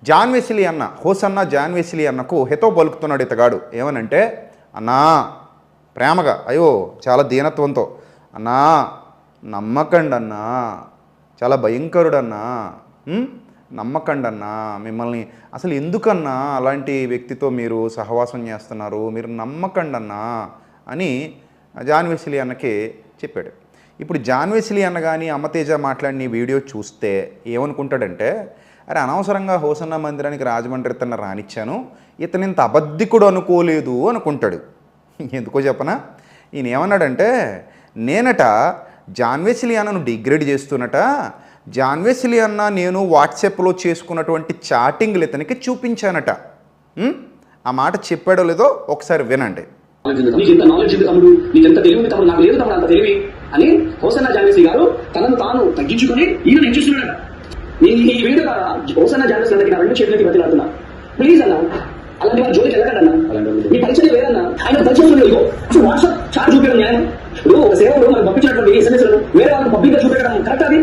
John Wesley అన్న hosanna John Wesley అన్నకు హితవు పలుకుతున్నాడు ఇతగాడు. ఏమనంటే, అన్నా ప్రేమగా, అయ్యో చాలా దీనత్వంతో, అన్నా నమ్మకండి అన్నా, చాలా భయంకరుడన్నా, నమ్మకండి అన్నా, మిమ్మల్ని అసలు ఎందుకన్నా అలాంటి వ్యక్తితో మీరు సహవాసం చేస్తున్నారు, మీరు నమ్మకండి అన్నా అని జాన్ వెస్లీ అన్నకి చెప్పాడు. ఇప్పుడు జాన్ వెస్లీ అన్న కానీ అమ్మతేజ మాట్లాడిన ఈ వీడియో చూస్తే ఏమనుకుంటాడంటే, అరే అనవసరంగా హోసన్న మందిరానికి రాజమండ్రి ఇతను రానిచ్చాను, ఇతను ఇంత అబద్ధికుడు అనుకోలేదు అనుకుంటాడు. ఎందుకో చెప్పనా, ఈయన ఏమన్నాడంటే, నేనట జాన్ వెస్లీ అన్నను డిగ్రేడ్ చేస్తున్నట, జాన్ వెస్లీ అన్న నేను వాట్సాప్లో చేసుకున్నటువంటి చాటింగ్లు ఇతనికి చూపించానట. ఆ మాట చెప్పాడో లేదో ఒకసారి వినండి. నీకెంత నాలెడ్జ్ ఉంది తమ్ముడు, నీకెంత తెలివి ఉంది తమ్ముడు, నాకు లేదు తమ్ముడు అంత తెలివి అని హోసన్న జాన్ వెస్లీ గారు తనను తాను తగ్గించుకొని ఈయన నేను చూస్తున్నాడు. నేను ఈ వీడియో ద్వారా హోసన్న జాన్ వెస్లీ అన్నకి నా రెండు చేతులకి బతిలాడుతున్నా, ప్లీజ్ అన్న అలాంటి వాళ్ళ జోలికి వెళ్ళకండి అన్న, మీ పరిచయం వేరన్నా, ఆయన పరిచయం లేదు. అసలు వాట్సాప్ చాట్ చూపించడం న్యాయం? ఇప్పుడు ఒక సేవలు మనకు పంపించినటువంటి ఎస్ఎంఎస్లను వేరే వాళ్ళకి పబ్లిక్ గా చూపెట్టడం కరెక్ట్? అది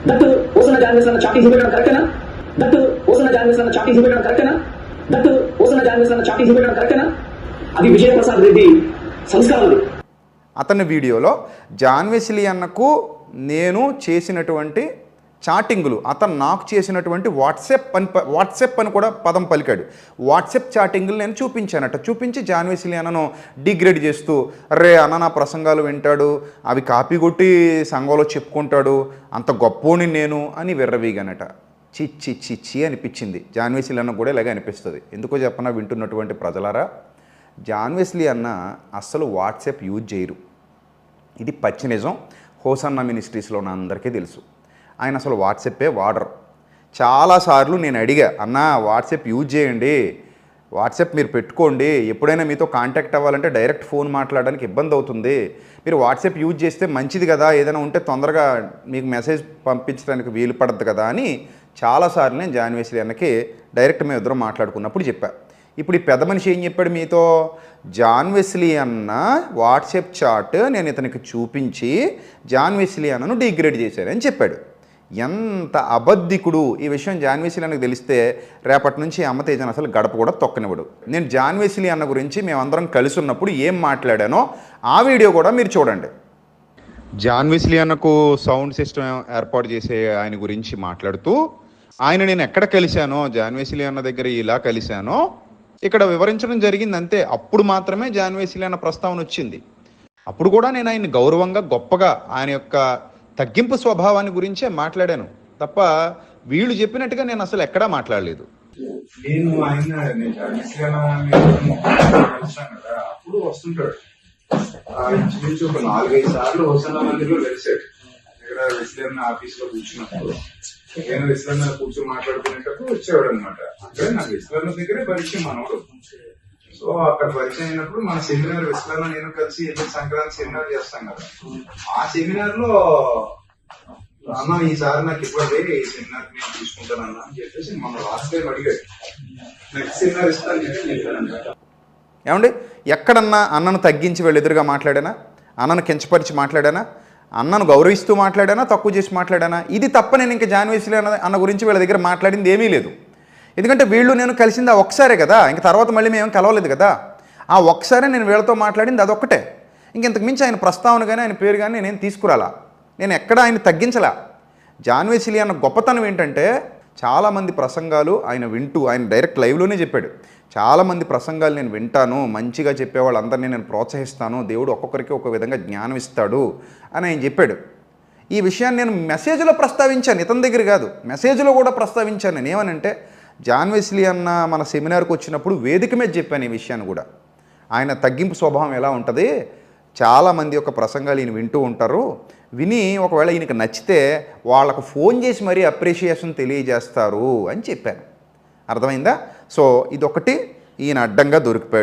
దట్ హోసన్న జాన్ వెస్లీ అన్న చాటింగ్ చూపెట్టడం కరెక్టేనా? దట్ హోసన్న జాన్ వెస్లీ అన్న చాటింగ్ చూపెట్టడం కరెక్టేనా? దట్ హోసన్న జాన్ వెస్లీ అన్న చాటింగ్ చూపెట్టడం కరెక్టేనా? అది విజయప్రసాద్ రెడ్డి సంస్కారం. అతని వీడియోలో జాన్ వెస్లీ అన్నకు నేను చేసినటువంటి చాటింగులు, అతను నాకు చేసినటువంటి వాట్సాప్ అని కూడా పదం పలికాడు. వాట్సాప్ చాటింగులు నేను చూపించానట. చూపించి జాన్ వెస్లీ అన్నను డిగ్రేడ్ చేస్తూ, రే అన్న నా ప్రసంగాలు వింటాడు, అవి కాపీ కొట్టి సంఘంలో చెప్పుకుంటాడు, అంత గొప్పోని నేను అని విర్రవీగానట. చిచ్చి చిచ్చి అనిపించింది. జాన్ వెస్లీ అన్న కూడా ఇలాగే అనిపిస్తుంది. ఎందుకో చెప్పనా వింటున్నటువంటి ప్రజలారా, జాన్ వెస్లీ అన్న అస్సలు వాట్సాప్ యూజ్ చేయరు. ఇది పచ్చి నిజం. హోసన్న మినిస్ట్రీస్లో ఉన్న అందరికీ తెలుసు. ఆయన అసలు వాట్సాపే వాడరు. చాలాసార్లు నేను అడిగా, అన్న వాట్సాప్ యూజ్ చేయండి, వాట్సాప్ మీరు పెట్టుకోండి, ఎప్పుడైనా మీతో కాంటాక్ట్ అవ్వాలంటే డైరెక్ట్ ఫోన్ మాట్లాడడానికి ఇబ్బంది అవుతుంది, మీరు వాట్సాప్ యూజ్ చేస్తే మంచిది కదా, ఏదైనా ఉంటే తొందరగా మీకు మెసేజ్ పంపించడానికి వీలు పడద్దు కదా అని చాలాసార్లు నేను జాన్ వెస్లీ అన్నకి డైరెక్ట్ మేము ఇద్దరం మాట్లాడుకున్నప్పుడు చెప్పా. ఇప్పుడు ఈ పెద్ద మనిషి ఏం చెప్పాడు మీతో, జాన్ వెస్లీ అన్న వాట్సాప్ చాట్ నేను ఇతనికి చూపించి జాన్ వెస్లీ అన్నను డిగ్రేడ్ చేశానని చెప్పాడు. ఎంత అబద్ధికుడు! ఈ విషయం జాన్ వెస్లీ అన్నకు తెలిస్తే రేపటి నుంచి అమ్మతేజను అసలు గడప కూడా తొక్కనివ్వడు. నేను జాన్ వెస్లీ అన్న గురించి మేమందరం కలిసి ఉన్నప్పుడు ఏం మాట్లాడానో ఆ వీడియో కూడా మీరు చూడండి. జాన్ వెస్లీ అన్నకు సౌండ్ సిస్టమ్ ఏర్పాటు చేసే ఆయన గురించి మాట్లాడుతూ, ఆయన నేను ఎక్కడ కలిశానో, జాన్ వెస్లీ అన్న దగ్గర ఇలా కలిశానో ఇక్కడ వివరించడం జరిగింది అంతే. అప్పుడు మాత్రమే జాన్ వెస్లీ అన్న ప్రస్తావన వచ్చింది. అప్పుడు కూడా నేను ఆయన్ని గౌరవంగా గొప్పగా ఆయన యొక్క తగ్గింపు స్వభావాన్ని గురించే మాట్లాడాను తప్ప వీళ్ళు చెప్పినట్టుగా నేను అసలు ఎక్కడా మాట్లాడలేదు. అప్పుడు వస్తుంటాడు ఇంచుమించు ఒక 4-5 సార్లు హోసన్న మందిలో కలిసాడు. ఇక్కడ వెస్లీ అన్న ఆఫీస్ లో కూర్చున్నప్పుడు నేను వెస్లీ అన్న కూర్చొని మాట్లాడుకునేటప్పుడు వచ్చేవాడు అనమాట. అంటే నాకు వెస్లీ అన్న దగ్గరే పరిచయం మనోడు. సో అక్కడ పరిచయం అయినప్పుడు మన సెమినార్ వెస్లీ అన్న నేను కలిసి సంక్రాంతి సెమినార్ చేస్తాం కదా, ఆ సెమినార్ లో అన్న ఈసారి నాకు ఇవ్వండి, ఈ సెమినార్ నేను తీసుకుంటానన్నా అని చెప్పేసి మన లాస్ట్ టైం అడిగాడు. నెక్స్ట్ సెమినార్ ఇస్తాను చెప్పానంట. ఏమండి, ఎక్కడన్నా అన్నను తగ్గించి వీళ్ళు ఎదురుగా మాట్లాడానా, అన్నను కించపరిచి మాట్లాడానా, అన్నను గౌరవిస్తూ మాట్లాడానా, తక్కువ చేసి మాట్లాడానా? ఇది తప్ప నేను ఇంకా జాన్ వెస్లీ అన్న గురించి వీళ్ళ దగ్గర మాట్లాడింది ఏమీ లేదు. ఎందుకంటే వీళ్ళు నేను కలిసింది ఆ ఒక్కసారే కదా, ఇంక తర్వాత మళ్ళీ మేము కలవలేదు కదా. ఆ ఒక్కసారే నేను వీళ్ళతో మాట్లాడింది అదొక్కటే. ఇంతకు మించి ఆయన ప్రస్తావన కానీ ఆయన పేరు కానీ నేనేం తీసుకురాలా, నేను ఎక్కడ ఆయన తగ్గించలా. జాన్ వెస్లీ అన్న గొప్పతనం ఏంటంటే, చాలామంది ప్రసంగాలు ఆయన వింటూ, ఆయన డైరెక్ట్ లైవ్లోనే చెప్పాడు, చాలామంది ప్రసంగాలు నేను వింటాను, మంచిగా చెప్పేవాళ్ళందరినీ నేను ప్రోత్సహిస్తాను, దేవుడు ఒక్కొక్కరికి ఒక విధంగా జ్ఞానం ఇస్తాడు అని ఆయన చెప్పాడు. ఈ విషయాన్ని నేను మెసేజ్లో ప్రస్తావించాను, ఇతని దగ్గర కాదు, మెసేజ్లో కూడా ప్రస్తావించాను. నేను ఏమనంటే, జాన్ వెస్లీ అన్న మన సెమినార్కి వచ్చినప్పుడు వేదిక మీద చెప్పాను ఈ విషయాన్ని కూడా. ఆయన తగ్గింపు స్వభావం ఎలా ఉంటుంది, చాలామంది యొక్క ప్రసంగాలు ఈయన వింటూ ఉంటారు, విని ఒకవేళ ఈయనకి నచ్చితే వాళ్ళకు ఫోన్ చేసి మరీ అప్రిషియేషన్ తెలియజేస్తారు అని చెప్పాను. అర్థమైందా? సో ఇదొకటి ఈయన అడ్డంగా దొరికిపోయాడు.